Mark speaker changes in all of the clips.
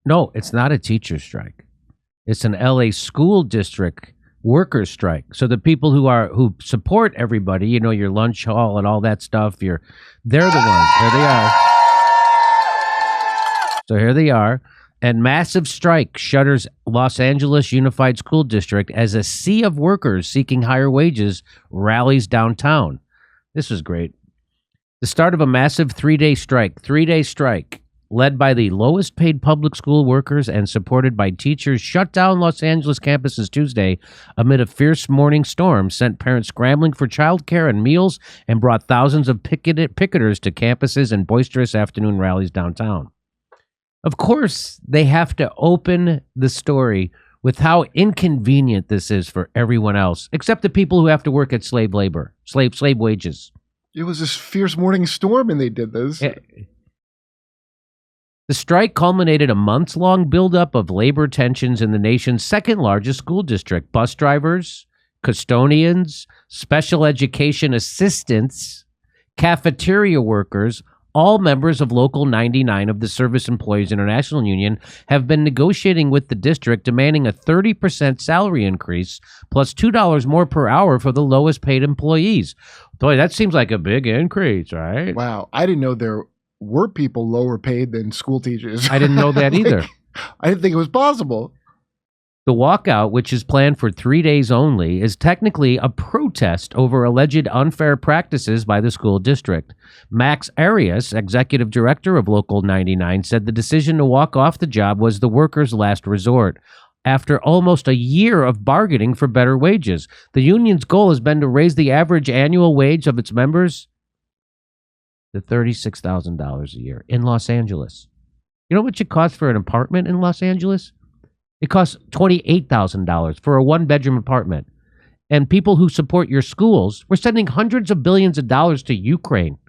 Speaker 1: No, it's not a teacher strike. It's an LA school district workers strike. So the people who support everybody, your lunch hall and all that stuff, they're the ones. There they are. So here they are. And massive strike shutters Los Angeles Unified School District as a sea of workers seeking higher wages rallies downtown. This is great. The start of a massive three-day strike, led by the lowest paid public school workers and supported by teachers, shut down Los Angeles campuses Tuesday amid a fierce morning storm, sent parents scrambling for childcare and meals, and brought thousands of picketers to campuses and boisterous afternoon rallies downtown. Of course, they have to open the story with how inconvenient this is for everyone else, except the people who have to work at slave labor, slave wages.
Speaker 2: It was this fierce morning storm and they did this.
Speaker 1: The strike culminated a months-long buildup of labor tensions in the nation's second largest school district. Bus drivers, custodians, special education assistants, cafeteria workers, all members of Local 99 of the Service Employees International Union, have been negotiating with the district, demanding a 30% salary increase plus $2 more per hour for the lowest paid employees. Boy, that seems like a big increase, right?
Speaker 2: Wow. I didn't know there were people lower paid than school teachers.
Speaker 1: I didn't know that either.
Speaker 2: I didn't think it was possible.
Speaker 1: The walkout, which is planned for 3 days only, is technically a protest over alleged unfair practices by the school district. Max Arias, executive director of Local 99, said the decision to walk off the job was the workers' last resort. After almost a year of bargaining for better wages, the union's goal has been to raise the average annual wage of its members to $36,000 a year in Los Angeles. You know what it costs for an apartment in Los Angeles? It costs $28,000 for a one-bedroom apartment. And people who support your schools, we're sending hundreds of billions of dollars to Ukraine.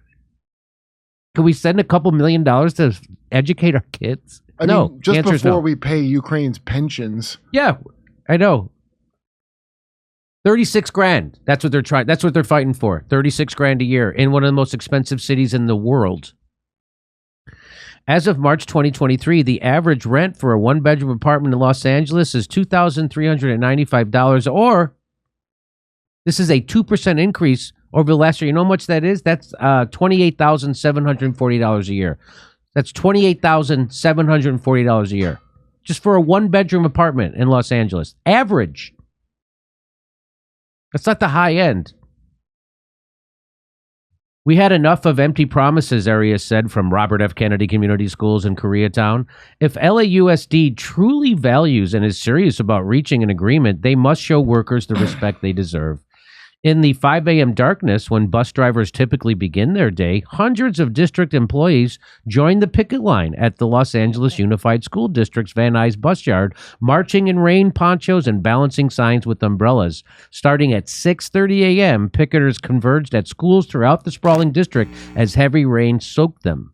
Speaker 1: Can we send a couple $1 million to educate our kids?
Speaker 2: I mean, just before we pay Ukraine's pensions.
Speaker 1: Yeah, I know. 36 grand. That's what they're trying. That's what they're fighting for. 36 grand a year in one of the most expensive cities in the world. As of March 2023, the average rent for a one-bedroom apartment in Los Angeles is $2,395, or this is a 2% increase over the last year. You know how much that is? That's $28,740 a year. That's $28,740 a year just for a one-bedroom apartment in Los Angeles. Average. That's not the high end. We had enough of empty promises, Arias said from Robert F. Kennedy Community Schools in Koreatown. If LAUSD truly values and is serious about reaching an agreement, they must show workers the respect they deserve. In the 5 a.m. darkness, when bus drivers typically begin their day, hundreds of district employees joined the picket line at the Los Angeles Unified School District's Van Nuys bus yard, marching in rain ponchos and balancing signs with umbrellas. Starting at 6:30 a.m., picketers converged at schools throughout the sprawling district as heavy rain soaked them.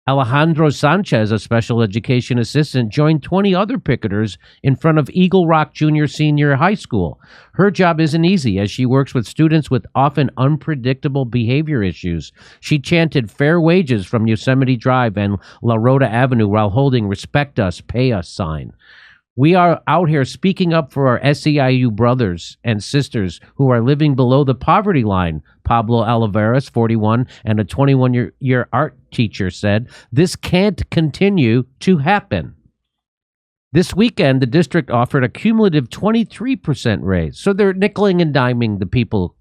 Speaker 1: Alejandro Sanchez, a special education assistant, joined 20 other picketers in front of Eagle Rock Senior High School. Her job isn't easy as she works with students with often unpredictable behavior issues. She chanted fair wages from Yosemite Drive and La Rota Avenue while holding "Respect Us, Pay Us" sign. We are out here speaking up for our SEIU brothers and sisters who are living below the poverty line, Pablo Oliveras, 41, and a 21-year art teacher said. This can't continue to happen. This weekend, the district offered a cumulative 23% raise. So they're nickeling and diming the people,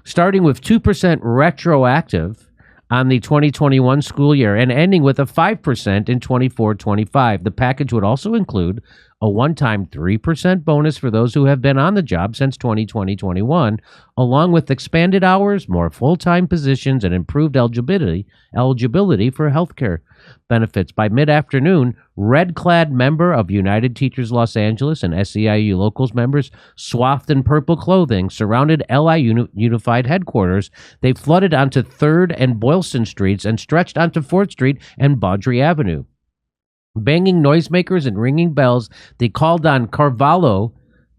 Speaker 1: starting with 2% retroactive on the 2021 school year and ending with a 5% in 24-25. The package would also include a one-time 3% bonus for those who have been on the job since 2020-21, along with expanded hours, more full-time positions, and improved eligibility for healthcare benefits. By mid-afternoon, red-clad member of United Teachers Los Angeles and SEIU locals members, swathed in purple clothing, surrounded LI Unified headquarters. They flooded onto 3rd and Boylston Streets and stretched onto 4th Street and Baudry Avenue. Banging noisemakers and ringing bells, they called on Carvalho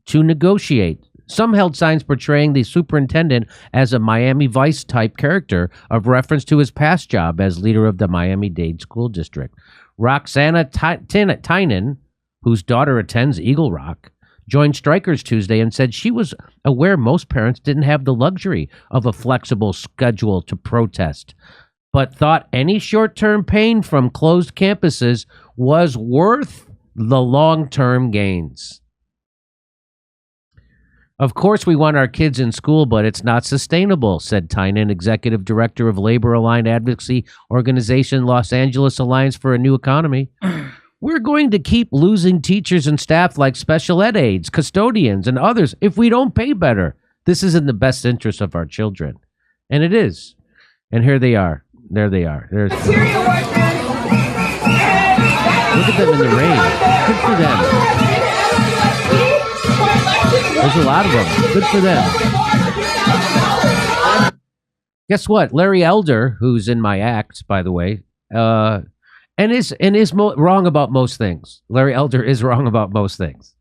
Speaker 1: to negotiate. Some held signs portraying the superintendent as a Miami Vice-type character of reference to his past job as leader of the Miami-Dade School District. Roxana Tynan, whose daughter attends Eagle Rock, joined strikers Tuesday and said she was aware most parents didn't have the luxury of a flexible schedule to protest, but thought any short-term pain from closed campuses was worth the long-term gains. Of course, we want our kids in school, but it's not sustainable, said Tynan, executive director of labor-aligned advocacy organization Los Angeles Alliance for a New Economy. We're going to keep losing teachers and staff like special ed aides, custodians, and others if we don't pay better. This is in the best interest of our children. And it is. And here they are. There they are. Look at them in the rain. Good for them. There's a lot of them. Good for them. Guess what? Larry Elder, who's in my act, by the way, and is wrong about most things. Larry Elder is wrong about most things.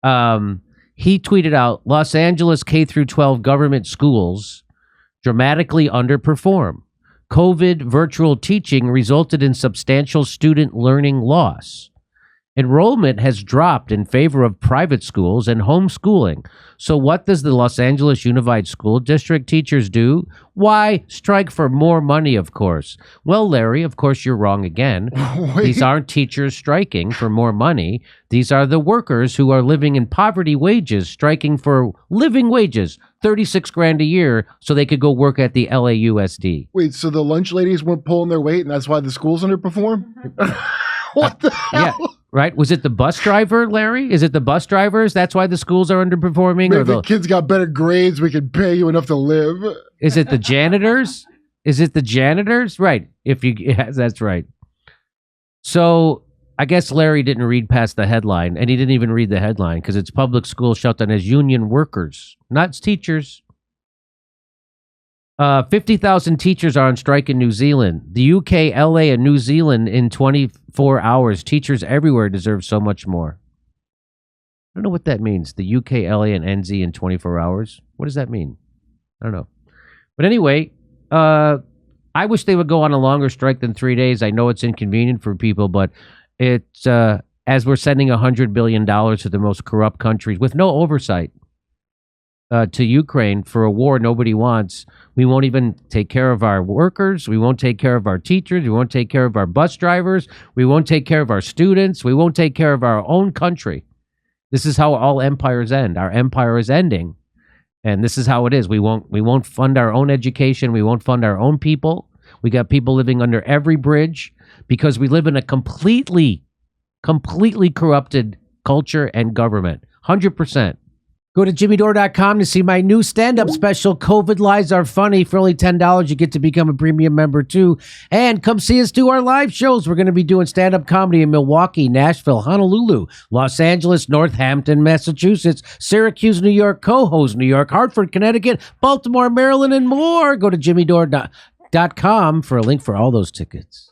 Speaker 1: He tweeted out, Los Angeles K-12 government schools dramatically underperform. COVID virtual teaching resulted in substantial student learning loss. Enrollment has dropped in favor of private schools and homeschooling. So what does the Los Angeles Unified School District teachers do? Why? Strike for more money, of course. Well, Larry, of course you're wrong again. These aren't teachers striking for more money. These are the workers who are living in poverty wages, striking for living wages, $36,000 a year, so they could go work at the LAUSD.
Speaker 2: Wait, so the lunch ladies weren't pulling their weight, and that's why the schools underperform? What the hell?
Speaker 1: Yeah. Right? Was it the bus driver, Larry? Is it the bus drivers? That's why the schools are underperforming?
Speaker 2: Maybe the kids got better grades. We could pay you enough to live.
Speaker 1: Is it the janitors? Is it the janitors? Right. Yes, that's right. So I guess Larry didn't read past the headline, and he didn't even read the headline because it's public school shut down as union workers, not teachers. 50,000 teachers are on strike in New Zealand. The UK, LA, and New Zealand in 24 hours. Teachers everywhere deserve so much more. I don't know what that means. The UK, LA, and NZ in 24 hours. What does that mean? I don't know. But anyway, I wish they would go on a longer strike than 3 days. I know it's inconvenient for people, but it's as we're sending $100 billion to the most corrupt countries with no oversight. To Ukraine for a war nobody wants. We won't even take care of our workers. We won't take care of our teachers. We won't take care of our bus drivers. We won't take care of our students. We won't take care of our own country. This is how all empires end. Our empire is ending, and this is how it is. We won't fund our own education. We won't fund our own people. We got people living under every bridge because we live in a completely corrupted culture and government. 100%. Go to jimmydore.com to see my new stand-up special, COVID Lies Are Funny. For only $10, you get to become a premium member, too. And come see us do our live shows. We're going to be doing stand-up comedy in Milwaukee, Nashville, Honolulu, Los Angeles, Northampton, Massachusetts, Syracuse, New York, Cohoes, New York, Hartford, Connecticut, Baltimore, Maryland, and more. Go to jimmydore.com for a link for all those tickets.